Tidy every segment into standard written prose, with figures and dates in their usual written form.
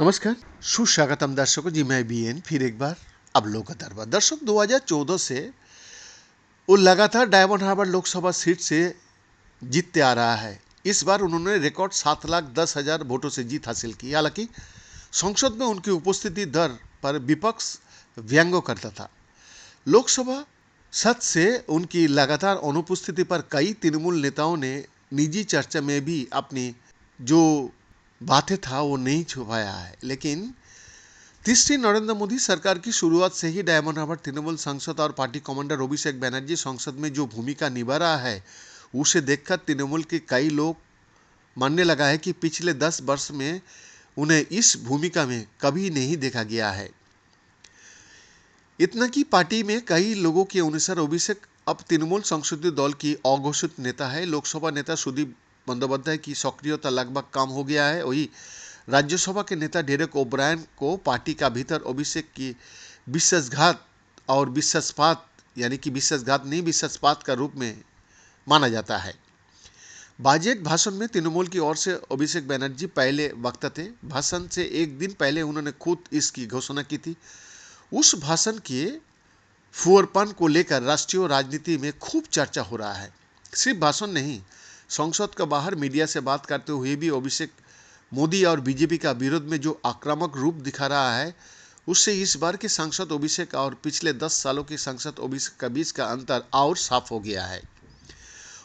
नमस्कार, सुस्वागतम दर्शकों जी। मैं बीएन फिर एक बार अब लोग का दरबार। दर्शक 2014 से वो लगातार डायमंड हार्बर लोकसभा सीट से जीतते आ रहा है। इस बार उन्होंने रिकॉर्ड 7,10,000 वोटों से जीत हासिल की। हालांकि संसद में उनकी उपस्थिति दर पर विपक्ष व्यंग्य करता था। लोकसभा सत्र से उनकी लगातार अनुपस्थिति पर कई तृणमूल नेताओं ने निजी चर्चा में भी अपनी जो बातें था वो नहीं छुपाया है। लेकिन तीसरी नरेंद्र मोदी सरकार की शुरुआत से ही डायमंड हार्बर तृणमूल सांसद और पार्टी कमांडर अभिषेक बनर्जी संसद में जो भूमिका निभा रहा है उसे देखकर तृणमूल के कई लोग मानने लगा है कि पिछले 10 वर्ष में उन्हें इस भूमिका में कभी नहीं देखा गया है। इतना कि पार्टी में कई लोगों के अनुसार अभिषेक अब तृणमूल संसदीय दल की अघोषित नेता है। लोकसभा नेता सुदीप बंदोपाध्याय की सक्रियता लगभग कम हो गया है। वही राज्यसभा के नेता डेरेक ओब्रायन को पार्टी का भीतर अभिषेक की विश्वासघात और विश्वासपात यानी कि विश्वासघात नहीं विश्वासपात का रूप में माना जाता है। बजट भाषण में तृणमूल की ओर से अभिषेक बनर्जी पहले वक्ता थे। भाषण से एक दिन पहले उन्होंने खुद इसकी घोषणा की थी। उस भाषण के फुहरपन को लेकर राष्ट्रीय राजनीति में खूब चर्चा हो रहा है। सिर्फ भाषण नहीं, संसद के बाहर मीडिया से बात करते हुए भी अभिषेक मोदी और बीजेपी का विरोध में जो आक्रामक रूप दिखा रहा है उससे इस बार के सांसद अभिषेक और पिछले 10 सालों के सांसद अभिषेक के बीच का अंतर और साफ हो गया है।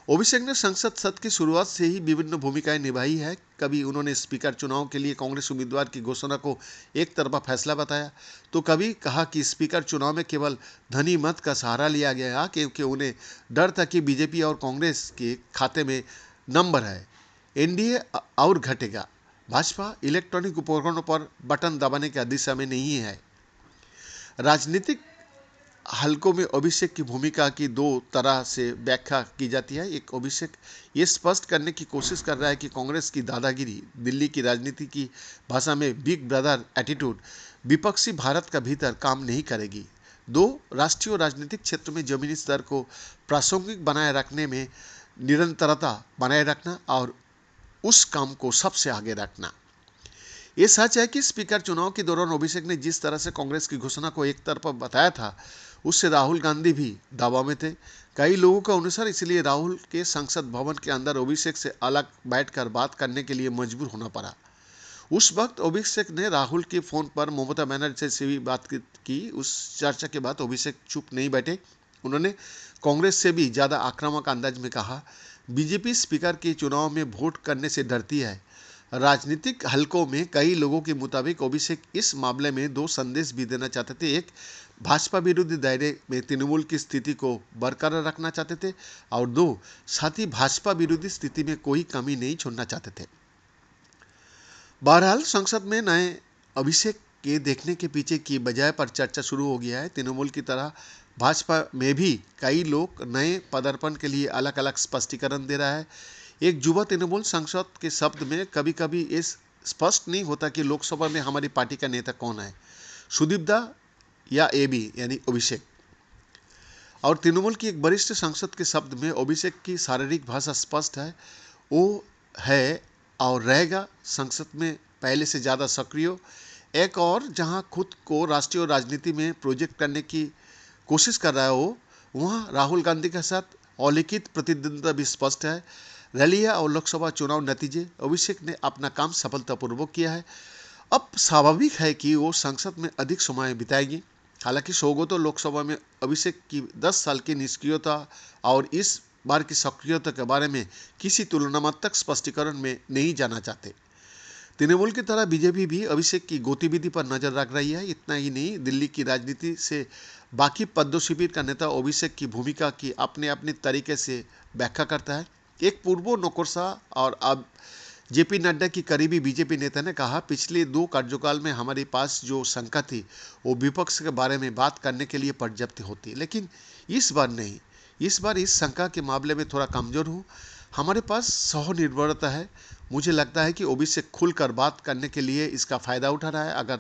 अभिषेक ने संसद सत्र की शुरुआत से ही विभिन्न भूमिकाएं निभाई है। कभी उन्होंने स्पीकर चुनाव के लिए कांग्रेस उम्मीदवार की घोषणा को एक तरफा फैसला बताया, तो कभी कहा कि स्पीकर चुनाव में केवल धनी मत का सहारा लिया गया क्योंकि उन्हें डर था कि बीजेपी और कांग्रेस के खाते में नंबर है, एनडीए और घटेगा। भाजपा इलेक्ट्रॉनिक उपकरणों पर बटन दबाने की दिशा में नहीं है। राजनीतिक हलकों में अभिषेक की भूमिका की दो तरह से व्याख्या की जाती है। एक, अभिषेक ये स्पष्ट करने की कोशिश कर रहा है कि कांग्रेस की दादागिरी, दिल्ली की राजनीति की भाषा में बिग ब्रदर एटीट्यूड, विपक्षी भारत का भीतर काम नहीं करेगी। दो, राष्ट्रीय राजनीतिक क्षेत्र में जमीनी स्तर को प्रासंगिक बनाए रखने में निरंतरता बनाए रखना और उस काम को सबसे आगे रखना। ये सच है कि स्पीकर चुनाव के दौरान अभिषेक ने जिस तरह से कांग्रेस की घोषणा को एक तरफा बताया था उससे राहुल गांधी भी दबाव में थे। कई लोगों के अनुसार इसलिए राहुल के संसद भवन के अंदर अभिषेक से अलग बैठकर बात करने के लिए मजबूर होना पड़ा। उस वक्त अभिषेक ने राहुल के फोन पर ममता बनर्जी से भी बात की। उस चर्चा के बाद अभिषेक चुप नहीं बैठे। उन्होंने कांग्रेस से भी ज़्यादा आक्रामक अंदाज में कहा, बीजेपी स्पीकर के चुनाव में वोट करने से डरती है। राजनीतिक हलकों में कई लोगों के मुताबिक अभिषेक इस मामले में दो संदेश भी देना चाहते थे। एक, भाजपा विरोधी दायरे में तृणमूल की स्थिति को बरकरार रखना चाहते थे और दो, साथ ही भाजपा विरोधी स्थिति में कोई कमी नहीं छोड़ना चाहते थे। बहरहाल संसद में नए अभिषेक के देखने के पीछे की बजाय पर चर्चा शुरू हो गया है। तृणमूल की तरह भाजपा में भी कई लोग नए पदार्पण के लिए अलग अलग स्पष्टीकरण दे रहा है। एक युवा तृणमूल सांसद के शब्द में कभी कभी ये स्पष्ट नहीं होता कि लोकसभा में हमारी पार्टी का नेता कौन है, सुदीप दा या एबी यानी अभिषेक। और तृणमूल की एक वरिष्ठ सांसद के शब्द में अभिषेक की शारीरिक भाषा स्पष्ट है, वो है और रहेगा संसद में पहले से ज़्यादा सक्रिय। एक और जहां खुद को राष्ट्रीय राजनीति में प्रोजेक्ट करने की कोशिश कर रहा है वो, वहाँ राहुल गांधी के साथ अलिखित प्रतिद्वंद्विता भी स्पष्ट है। रैलियां और लोकसभा चुनाव नतीजे, अभिषेक ने अपना काम सफलतापूर्वक किया है। अब स्वाभाविक है कि वो संसद में अधिक समय बिताएगी। हालांकि सौगतो लोकसभा में अभिषेक की 10 साल की निष्क्रियता और इस बार की सक्रियता के बारे में किसी तुलनात्मक स्पष्टीकरण में नहीं जाना चाहते। तृणमूल की तरह बीजेपी भी अभिषेक की गतिविधि पर नजर रख रही है। इतना ही नहीं, दिल्ली की राजनीति से बाकी पद्म शिविर का नेता अभिषेक की भूमिका की अपने अपने तरीके से व्याख्या करता है। एक पूर्व नौकरशाह और अब जेपी नड्डा की करीबी बीजेपी नेता ने कहा, पिछले 2 कार्यकाल में हमारे पास जो शंका थी वो विपक्ष के बारे में बात करने के लिए पर्याप्त होती, लेकिन इस बार नहीं। इस बार इस शंका के मामले में थोड़ा कमजोर हूँ। हमारे पास सहनिर्भरता है। मुझे लगता है कि अभिषेक खुलकर बात करने के लिए इसका फायदा उठा रहा है। अगर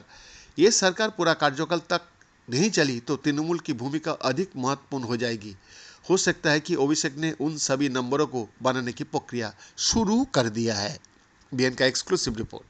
ये सरकार पूरा कार्यकाल तक नहीं चली तो तृणमूल की भूमिका अधिक महत्वपूर्ण हो जाएगी। हो सकता है कि अभिषेक ने उन सभी नंबरों को बनाने की प्रक्रिया शुरू कर दिया है। बीएन का एक्सक्लूसिव रिपोर्ट।